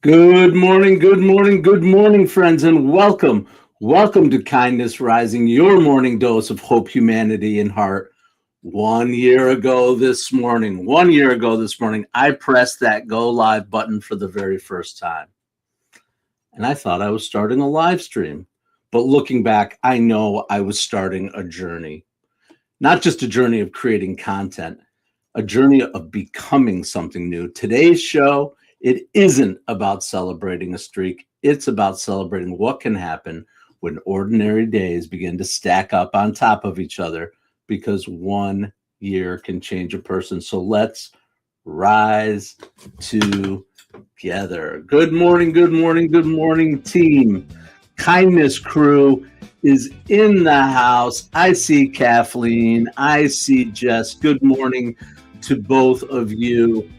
Good morning, good morning, good morning, friends, and welcome. Welcome to Kindness Rising, your morning dose of hope, humanity, and heart. 1 year ago this morning, I pressed that go live button for the very first time. And I thought I was starting a live stream. But looking back, I know I was starting a journey. Not just a journey of creating content, a journey of becoming something new. Today's show, it isn't about celebrating a streak. It's about celebrating what can happen when ordinary days begin to stack up on top of each other, because 1 year can change a person. So let's rise together. Good morning, good morning, good morning, team. Kindness crew is in the house. I see Kathleen. I see Jess. Good morning to both of you.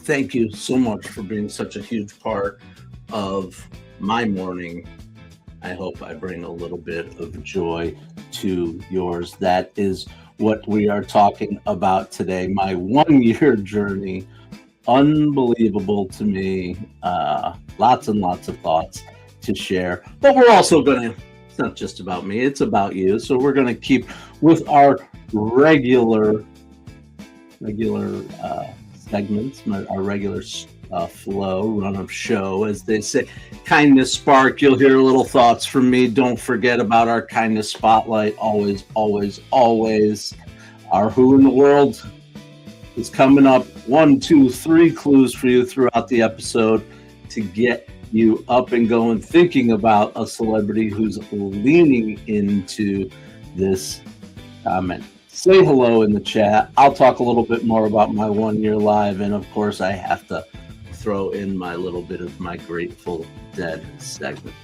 Thank you so much for being such a huge part of my morning. I hope I bring a little bit of joy to yours. That is what we are talking about today. My 1 year journey. Unbelievable to me. Lots and lots of thoughts to share. But we're also going to, it's not just about me, it's about you. So we're going to keep with our regular segments, our regular flow, run of show, as they say. Kindness Spark, you'll hear little thoughts from me. Don't forget about our Kindness Spotlight. Always, always, always. Our Who in the World is coming up. 1, 2, 3 clues for you throughout the episode to get you up and going, thinking about a celebrity who's leaning into this comment. Say hello in the chat. I'll talk a little bit more about my 1 year live, and of course I have to throw in my little bit of my Grateful Dead segment.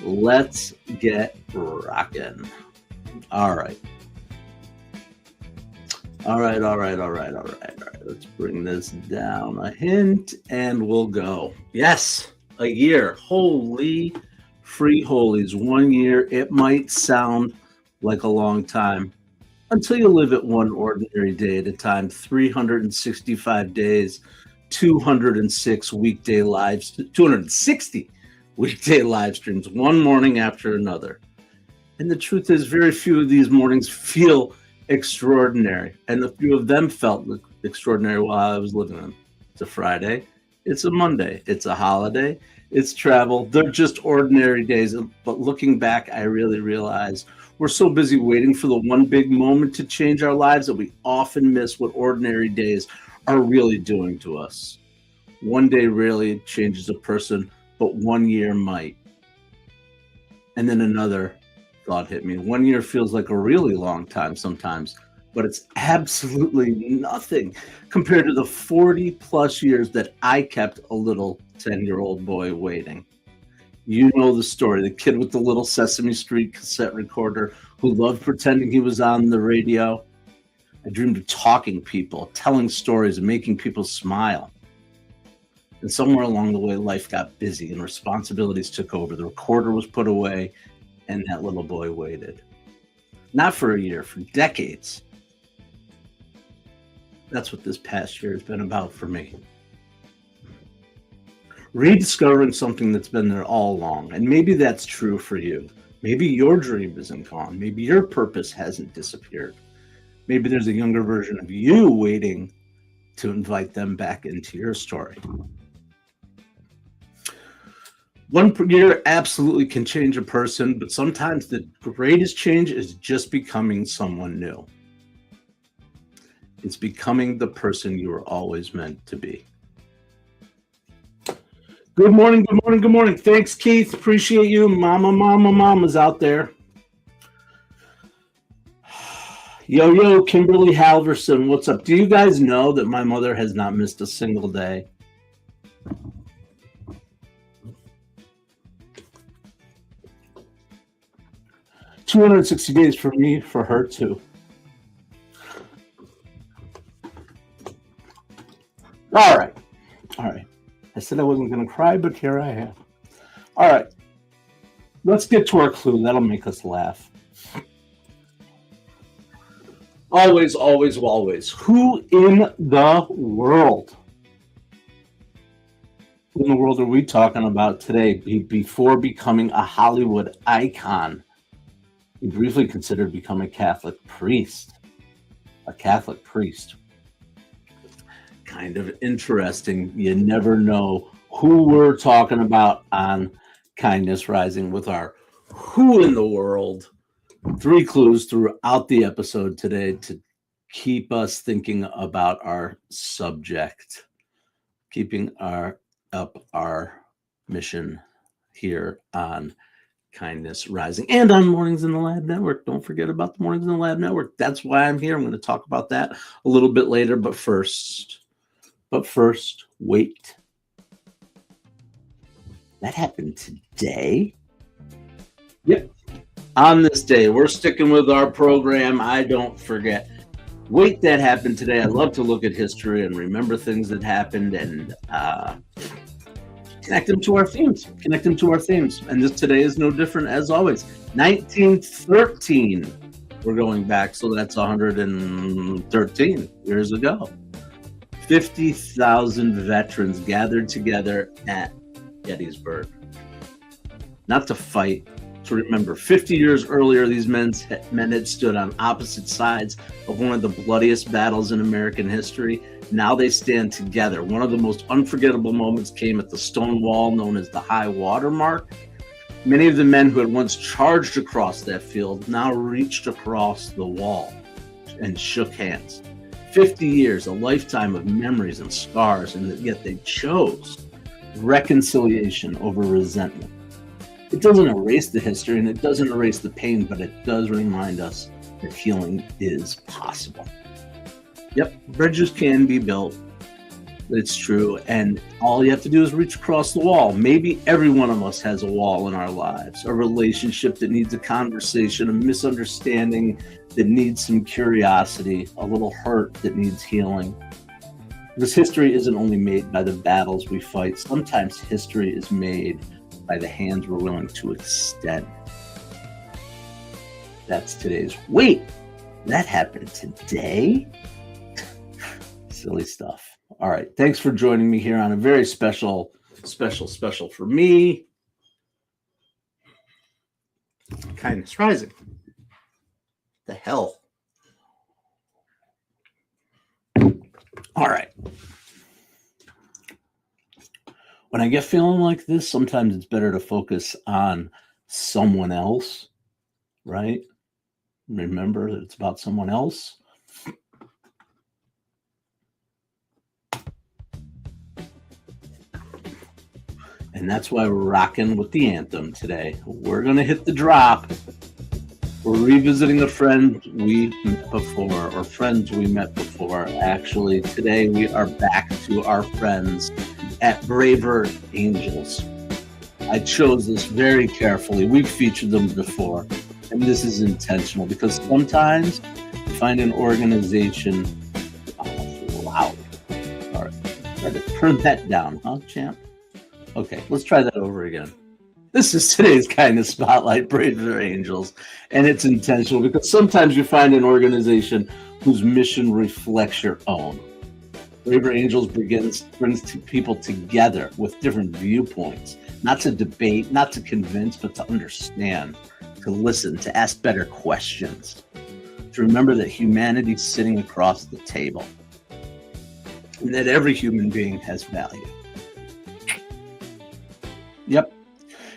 Let's get rocking. All right. Let's bring this down a hint and we'll go. Yes, a year. Holy free holies. 1 year. It might sound like a long time until you live it one ordinary day at a time. 365 days, 206 weekday lives, 260 weekday live streams, one morning after another. And the truth is, very few of these mornings feel extraordinary, and a few of them felt extraordinary while I was living them. It's a Friday, it's a Monday, it's a holiday, it's travel. They're just ordinary days. But looking back, I really realized we're so busy waiting for the one big moment to change our lives that we often miss what ordinary days are really doing to us. One day rarely changes a person, but 1 year might. And then another thought hit me. 1 year feels like a really long time sometimes, but it's absolutely nothing compared to the 40 plus years that I kept a little 10-year-old boy waiting. You know the story, the kid with the little Sesame Street cassette recorder who loved pretending he was on the radio. I dreamed of talking people, telling stories, and making people smile. And somewhere along the way, life got busy and responsibilities took over. The recorder was put away, and that little boy waited. Not for a year, for decades. That's what this past year has been about for me. Rediscovering something that's been there all along. And maybe that's true for you. Maybe your dream isn't gone. Maybe your purpose hasn't disappeared. Maybe there's a younger version of you waiting to invite them back into your story. 1 year absolutely can change a person, but sometimes the greatest change is just becoming someone new. It's becoming the person you were always meant to be. Good morning, good morning, good morning. Thanks, Keith. Appreciate you. Mama's out there. Yo, Kimberly Halverson, what's up? Do you guys know that my mother has not missed a single day? $260 days for me, for her too. All right. I said I wasn't going to cry, but here I am. All right. Let's get to our clue. That'll make us laugh. Always, always, always. Who in the world in the world are we talking about today? Before becoming a Hollywood icon, he briefly considered becoming a Catholic priest. A Catholic priest. Kind of interesting. You never know who we're talking about on Kindness Rising with our Who in the World. 3 clues throughout the episode today to keep us thinking about our subject, keeping up our mission here on Kindness Rising and on Mornings in the Lab Network. Don't forget about the Mornings in the Lab Network. That's why I'm here. I'm going to talk about that a little bit later, but first, wait. That happened today? Yep. On this day, we're sticking with our program. I don't forget. Wait, that happened today. I love to look at history and remember things that happened and connect them to our themes. And this today is no different as always. 1913. We're going back, so that's 113 years ago. 50,000 veterans gathered together at Gettysburg. Not to fight, to remember. 50 years earlier, these men had stood on opposite sides of one of the bloodiest battles in American history. Now they stand together. One of the most unforgettable moments came at the stone wall known as the High Water Mark. Many of the men who had once charged across that field now reached across the wall and shook hands. 50 years, a lifetime of memories and scars, and yet they chose reconciliation over resentment. It doesn't erase the history and it doesn't erase the pain, but it does remind us that healing is possible. Yep, bridges can be built. It's true. And all you have to do is reach across the wall. Maybe every one of us has a wall in our lives, a relationship that needs a conversation, a misunderstanding that needs some curiosity, a little hurt that needs healing. Because history isn't only made by the battles we fight. Sometimes history is made by the hands we're willing to extend. That's today's. Wait, that happened today? Silly stuff. All right. Thanks for joining me here on a very special for me. Kindness Rising. The hell. All right. When I get feeling like this, sometimes it's better to focus on someone else, right? Remember that it's about someone else. And that's why we're rocking with the anthem today. We're going to hit the drop. We're revisiting a friend we met before, or friends we met before. Actually, today we are back to our friends at Braver Angels. I chose this very carefully. We've featured them before, and this is intentional because sometimes you find an organization. Oh, loud. All right, try to turn that down, huh, champ? Okay, let's try that over again. This is today's Kindness Spotlight, Braver Angels, and it's intentional because sometimes you find an organization whose mission reflects your own. Braver Angels brings people together with different viewpoints, not to debate, not to convince, but to understand, to listen, to ask better questions, to remember that humanity's sitting across the table, and that every human being has value. Yep.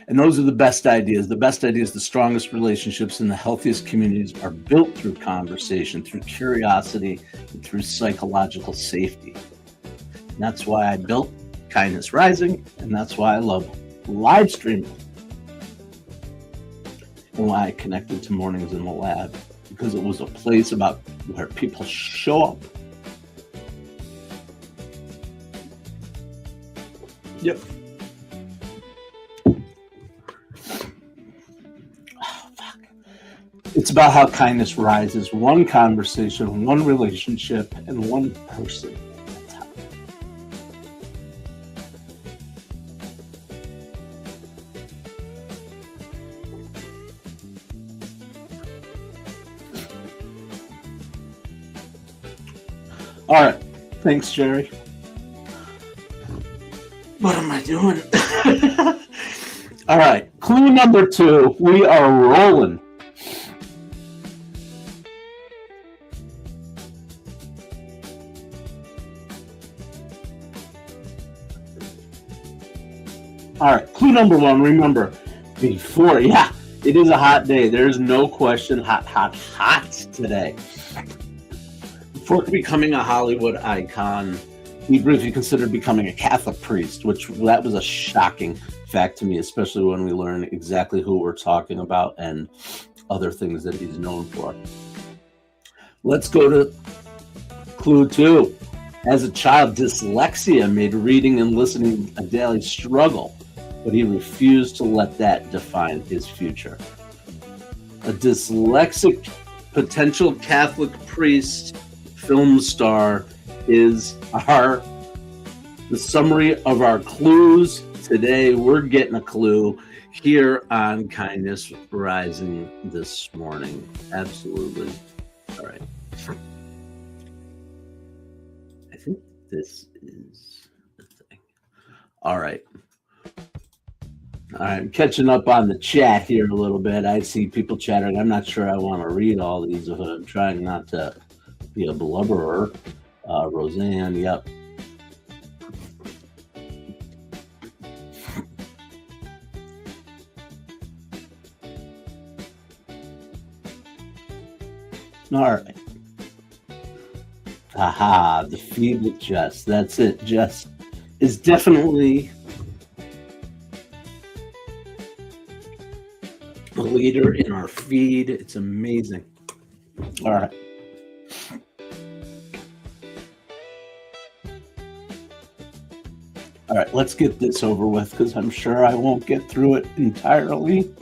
And those are the best ideas. The best ideas, the strongest relationships, and the healthiest communities are built through conversation, through curiosity, and through psychological safety. And that's why I built Kindness Rising, and that's why I love live streaming. And why I connected to Mornings in the Lab, because it was a place about where people show up. Yep. It's about how kindness rises, one conversation, one relationship, and one person at a time. All right. Thanks, Jerry. What am I doing? All right, clue number 2. We are rolling. All right, clue number 1. Remember, before, yeah, it is a hot day. There's no question, hot today. Before becoming a Hollywood icon, he briefly considered becoming a Catholic priest, which that was a shocking fact to me, especially when we learn exactly who we're talking about and other things that he's known for. Let's go to clue 2. As a child, dyslexia made reading and listening a daily struggle, but he refused to let that define his future. A dyslexic potential Catholic priest film star is the summary of our clues. Today we're getting a clue here on Kindness Rising this morning. Absolutely. All right. I think this is the thing. All right. I'm catching up on the chat here a little bit. I see people chattering. I'm not sure I want to read all these. I'm trying not to be a blubberer. Roseanne, yep. All right. Aha, the feed with Jess. That's it. Jess is definitely a leader in our feed. It's amazing. All right. All right, let's get this over with because I'm sure I won't get through it entirely.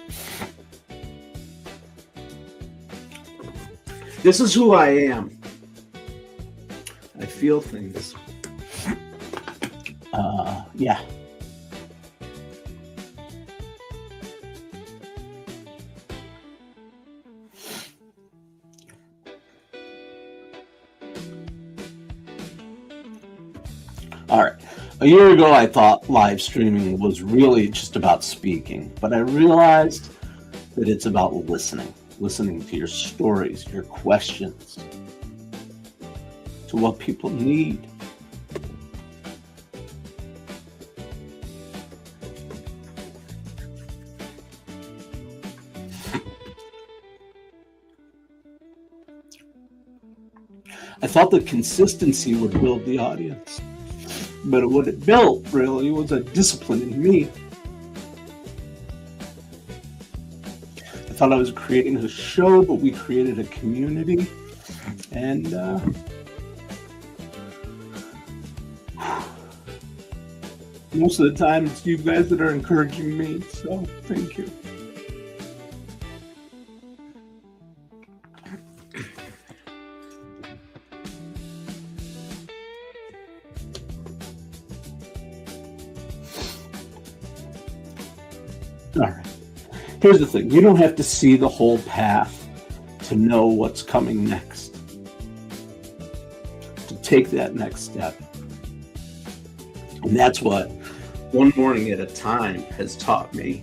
This is who I am. I feel things. Yeah. All right. A year ago, I thought live streaming was really just about speaking, but I realized that it's about listening to your stories, your questions, to what people need. I thought that consistency would build the audience. But what it built really was a discipline in me. I thought I was creating a show, but we created a community. And most of the time, it's you guys that are encouraging me. So thank you. All right. Here's the thing. You don't have to see the whole path to know what's coming next. To take that next step. And that's what one morning at a time has taught me.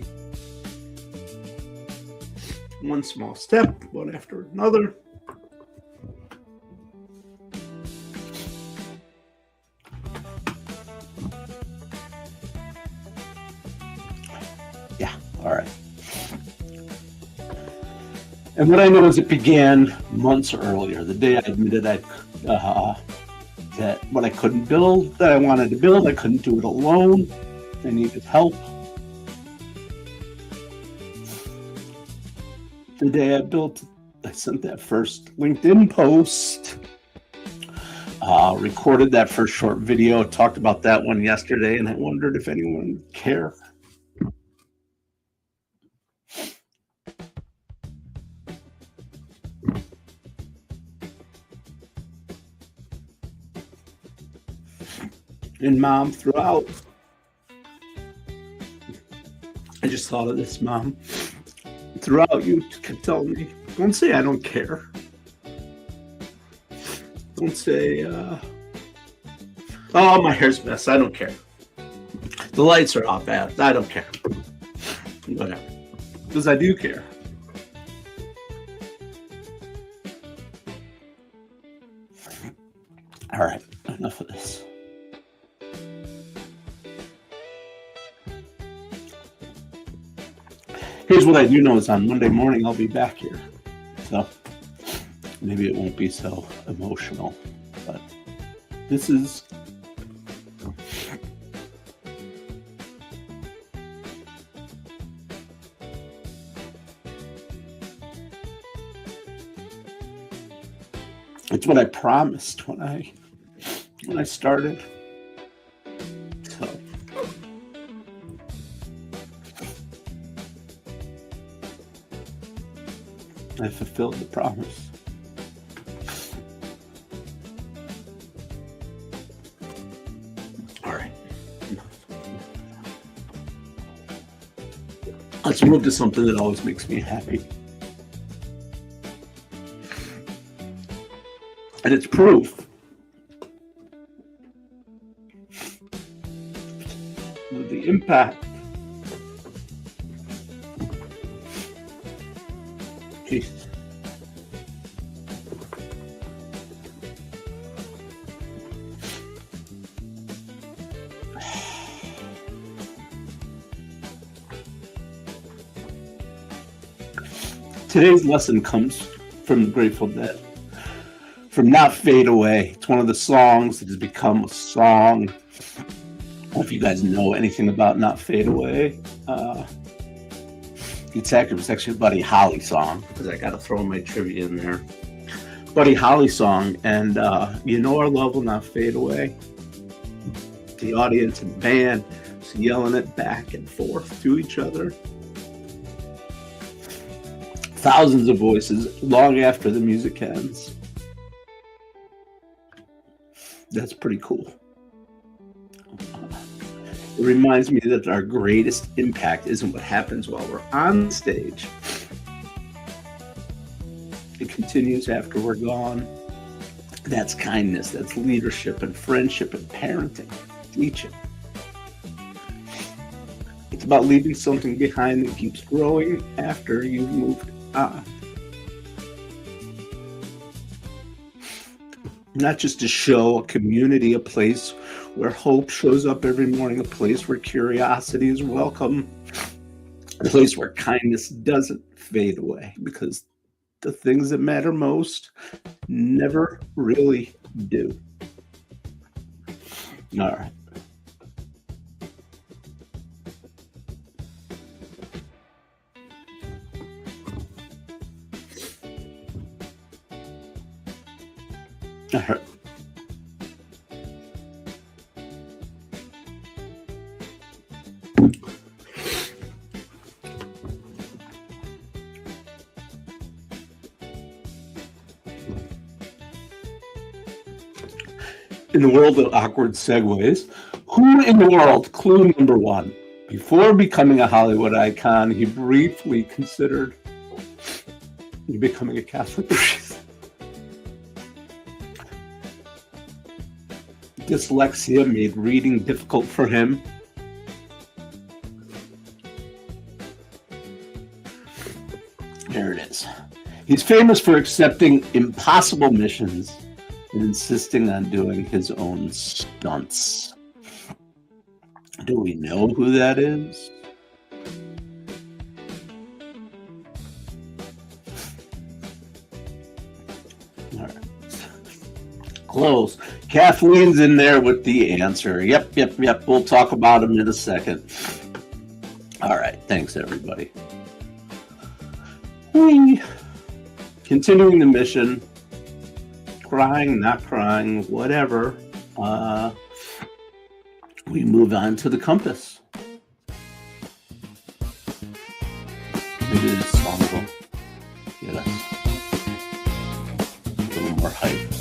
One small step, one after another. Yeah, all right. And what I know is it began months earlier, the day I admitted that what I couldn't build, that I wanted to build, I couldn't do it alone. I needed help. The day I sent that first LinkedIn post, recorded that first short video, talked about that one yesterday, and I wondered if anyone would care. And Mom, throughout, I just thought of this, Mom. Throughout, you kept telling me, don't say I don't care. Don't say, oh, my hair's a mess, I don't care. The lights are off. I don't care. Whatever. Because I do care. All right, enough of this. Here's what I do know is on Monday morning I'll be back here. So maybe it won't be so emotional, but this is it's what I promised when I started. So I fulfilled the promise. All right. Let's move to something that always makes me happy. And it's proof of the impact. Jesus. Today's lesson comes from the Grateful Dead. From Not Fade Away. It's one of the songs that has become a song. I don't know if you guys know anything about Not Fade Away. It's actually a Buddy Holly song, because I got to throw my trivia in there. Buddy Holly song, and you know our love will not fade away. The audience and band is yelling it back and forth to each other. Thousands of voices long after the music ends. That's pretty cool. It reminds me that our greatest impact isn't what happens while we're on stage. It continues after we're gone. That's kindness, that's leadership and friendship and parenting, teaching. It's about leaving something behind that keeps growing after you've moved on. Not just a show, a community, a place where hope shows up every morning, a place where curiosity is welcome, a place where kindness doesn't fade away, because the things that matter most never really do. All right. All right. In the world of awkward segues, who in the world, clue number one, before becoming a Hollywood icon, he briefly considered becoming a Catholic priest? Dyslexia made reading difficult for him. There it is. He's famous for accepting impossible missions and insisting on doing his own stunts. Do we know who that is? All right. Close. Kathleen's in there with the answer. Yep. We'll talk about him in a second. All right. Thanks, everybody. Continuing the mission. Crying, not crying, whatever. We move on to the compass. Maybe this song will get us a little more hype.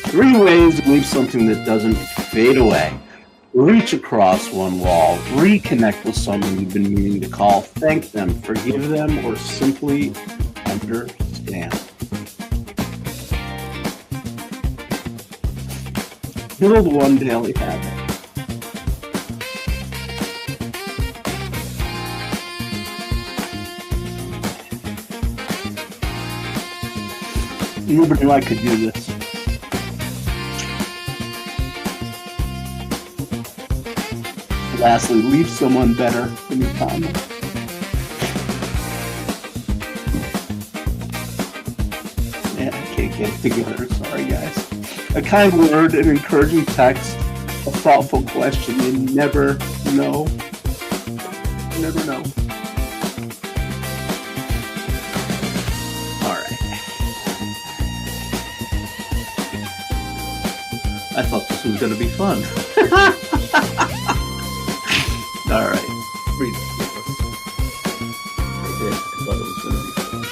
3 ways to leave something that doesn't fade away. Reach across one wall, reconnect with someone you've been meaning to call, thank them, forgive them, or simply understand. Build one daily habit. Nobody knew I could do this. Lastly, leave someone better in your comments. Yeah, I can't get it together. Sorry, guys. A kind word, an encouraging text, a thoughtful question. You never know. You never know. All right. I thought this was going to be fun. All right. Ridiculous. I did. I thought it was going to be fun.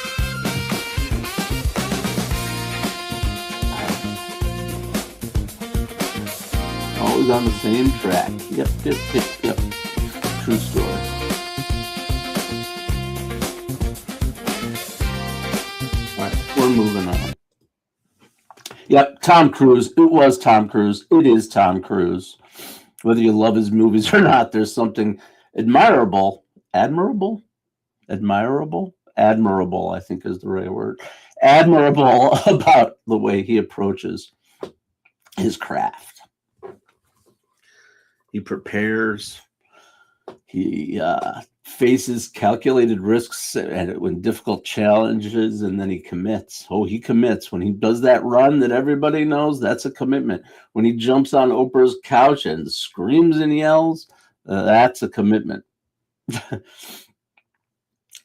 Always on the same track. Yep. True story. All right. We're moving on. Yep. Tom Cruise. It was Tom Cruise. It is Tom Cruise. Whether you love his movies or not, there's something admirable, I think is the right word, admirable about the way he approaches his craft. He prepares, he faces calculated risks and when difficult challenges, and then he commits. He commits. When he does that run that everybody knows, that's a commitment. When he jumps on Oprah's couch and screams and yells, that's a commitment.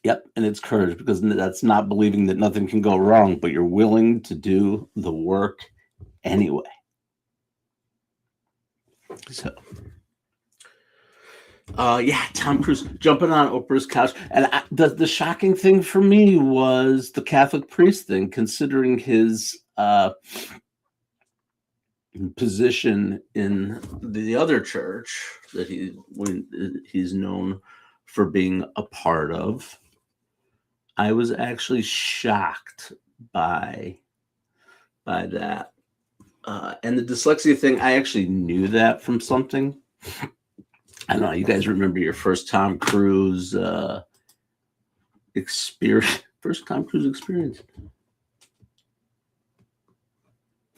Yep, and it's courage, because that's not believing that nothing can go wrong, but you're willing to do the work anyway. So Tom Cruise jumping on Oprah's couch. And the shocking thing for me was the Catholic priest thing, considering his position in the other church that he's known for being a part of. I was actually shocked by that. And the dyslexia thing, I actually knew that from something. I don't know. You guys remember your first Tom Cruise experience? First Tom Cruise experience?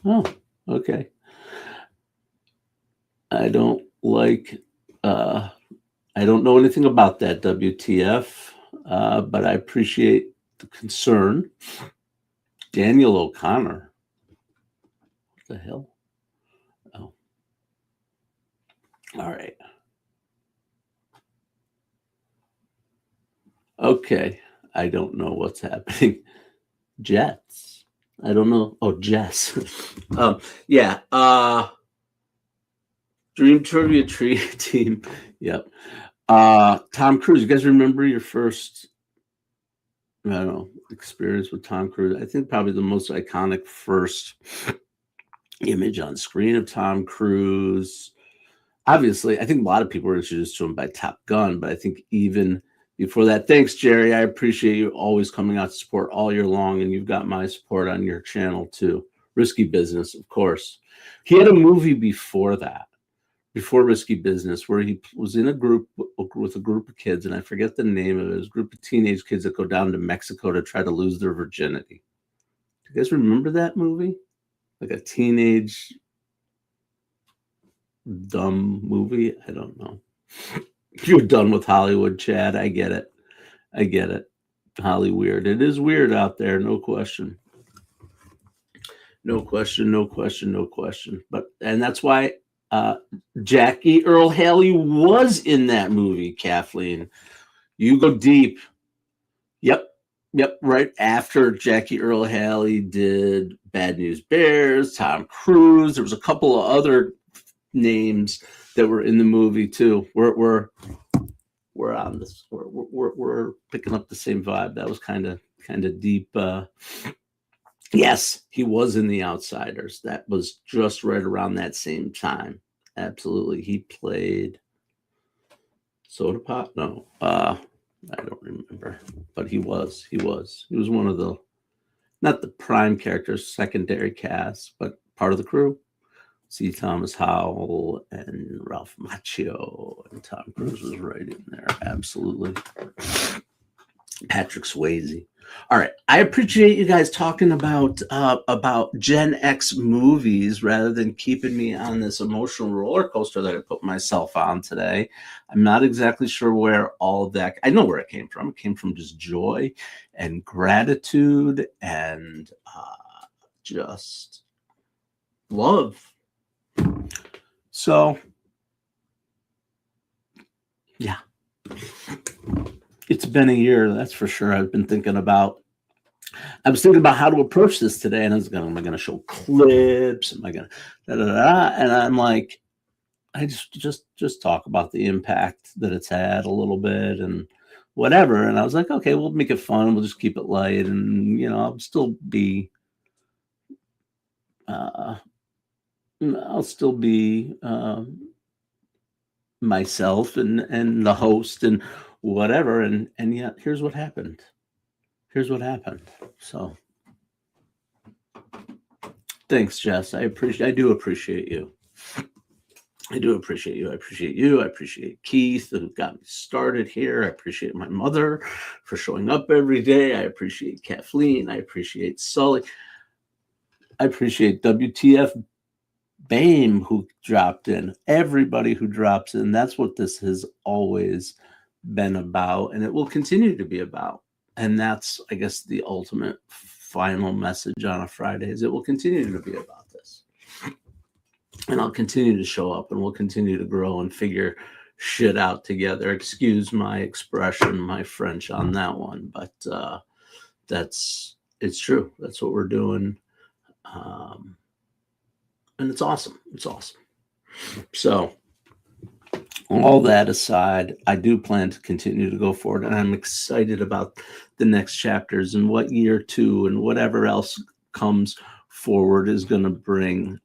Oh, okay. I don't know anything about that, WTF, but I appreciate the concern. Daniel O'Connor. What the hell? Oh. All right. Okay, I don't know what's happening. Jets. I don't know. Oh, Jess. Dream Trivia Team. Yep. Tom Cruise. You guys remember your first, experience with Tom Cruise? I think probably the most iconic first image on screen of Tom Cruise. Obviously, I think a lot of people were introduced to him by Top Gun, but I think even before that, thanks, Jerry. I appreciate you always coming out to support all year long, and you've got my support on your channel too. Risky Business, of course. He had a movie before that, before Risky Business, where he was in a group with a group of kids, and I forget the name of it. It was a group of teenage kids that go down to Mexico to try to lose their virginity. Do you guys remember that movie? Like a teenage dumb movie? I don't know. You're done with Hollywood, Chad. I get it. Holly weird. It is weird out there, no question. No question. And that's why Jackie Earle Haley was in that movie, Kathleen. You go deep. Yep. Right after Jackie Earle Haley did Bad News Bears, Tom Cruise. There was a couple of other names that were in the movie too. We're on this. We're picking up the same vibe. That was kind of deep. Yes, he was in The Outsiders. That was just right around that same time. Absolutely, he played Soda Pop. No, I don't remember, but he was one of the, not the prime characters, secondary cast, but part of the crew. C. Thomas Howell and Ralph Macchio, and Tom Cruise was right in there. Absolutely. Patrick Swayze. All right. I appreciate you guys talking about Gen X movies rather than keeping me on this emotional roller coaster that I put myself on today. I'm not exactly sure where all of that, I know where it came from. It came from just joy and gratitude and just love. So, yeah. It's been a year, that's for sure. I was thinking about how to approach this today, and am I going to show clips? Am I going to And I'm like, I just talk about the impact that it's had a little bit and whatever. And I was like, okay, we'll make it fun. We'll just keep it light, and I'll still be myself and the host and whatever, and yet here's what happened. So thanks, Jess. I do appreciate you. I appreciate you. I appreciate Keith, who got me started here. I appreciate my mother for showing up every day. I appreciate Kathleen. I appreciate Sully. I appreciate WTF BAME, who dropped in. Everybody who drops in. That's what this has always been about, and it will continue to be about. And that's, I guess, the ultimate final message on a Friday is it will continue to be about this. And I'll continue to show up, and we'll continue to grow and figure shit out together. Excuse my expression, my French on that one, but it's true. That's what we're doing. And it's awesome. So all that aside, I do plan to continue to go forward, and I'm excited about the next chapters and what year 2 and whatever else comes forward is going to bring.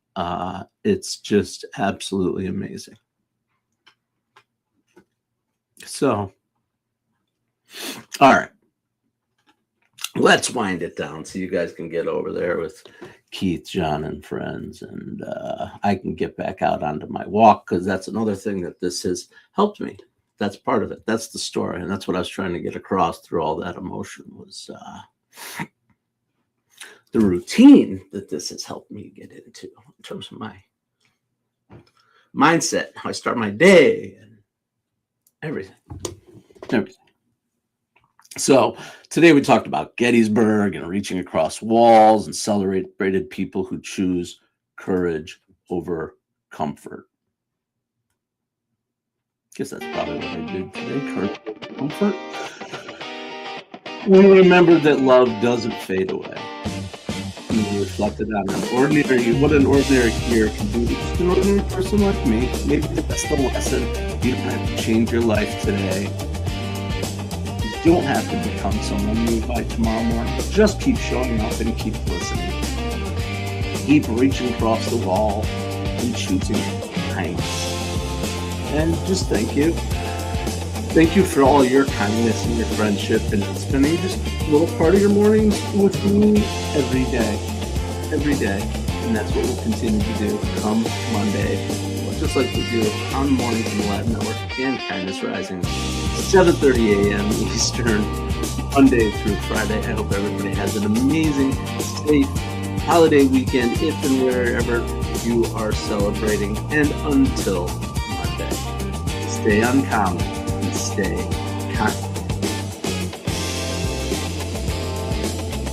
It's just absolutely amazing. So, all right. Let's wind it down so you guys can get over there with Keith, John, and friends, and I can get back out onto my walk, because that's another thing that this has helped me. That's part of it. That's the story, and that's what I was trying to get across through all that emotion was the routine that this has helped me get into in terms of my mindset, how I start my day, and everything. So today we talked about Gettysburg and reaching across walls and celebrated people who choose courage over comfort. Guess that's probably what I did today, courage over comfort. We remembered that love doesn't fade away. We reflected on what an ordinary year can do to just an ordinary person like me. Maybe that's the lesson. You don't have to change your life today. You don't have to become someone new by tomorrow morning, but just keep showing up and keep listening. Keep reaching across the wall and choosing kindness. And just thank you. Thank you for all your kindness and your friendship and spending just a little part of your mornings with me every day. And that's what we'll continue to do come Monday, just like we do on Morning from the Lab Network and Kindness Rising. 7:30 a.m. Eastern, Monday through Friday. I hope everybody has an amazing, safe holiday weekend if and wherever you are celebrating. And until Monday, stay uncommon and stay kind.